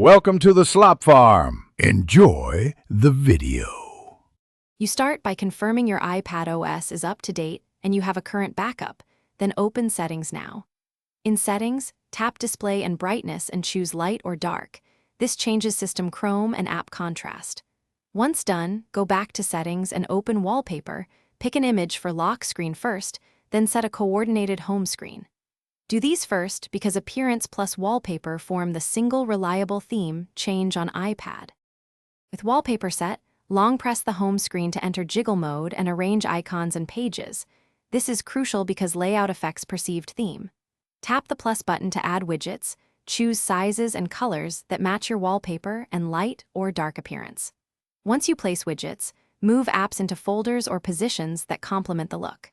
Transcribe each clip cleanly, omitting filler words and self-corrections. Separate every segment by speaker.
Speaker 1: Welcome to the Slop Farm. Enjoy the video.
Speaker 2: You start by confirming your iPad OS is up to date and you have a current backup, then open Settings now. In Settings, tap Display and Brightness and choose Light or Dark. This changes System Chrome and app contrast. Once done, go back to Settings and open Wallpaper, pick an image for lock screen first, then set a coordinated home screen. Do these first because Appearance plus Wallpaper form the single reliable theme change on iPad. With Wallpaper set, long press the home screen to enter jiggle mode and arrange icons and pages. This is crucial because layout affects perceived theme. Tap the plus button to add widgets, choose sizes and colors that match your wallpaper and light or dark appearance. Once you place widgets, move apps into folders or positions that complement the look.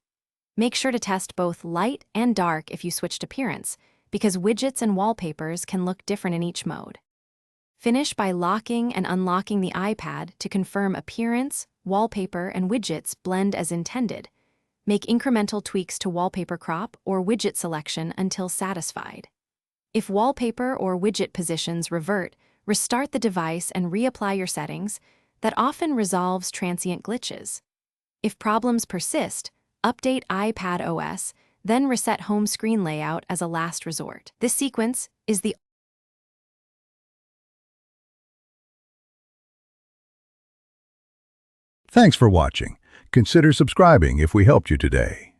Speaker 2: Make sure to test both light and dark if you switched appearance, because widgets and wallpapers can look different in each mode. Finish by locking and unlocking the iPad to confirm appearance, wallpaper, and widgets blend as intended. Make incremental tweaks to wallpaper crop or widget selection until satisfied. If wallpaper or widget positions revert, restart the device and reapply your settings. That often resolves transient glitches. If problems persist, update iPad OS, then reset home screen layout as a last resort. This sequence is the
Speaker 1: Thanks for watching. Consider subscribing if we helped you today.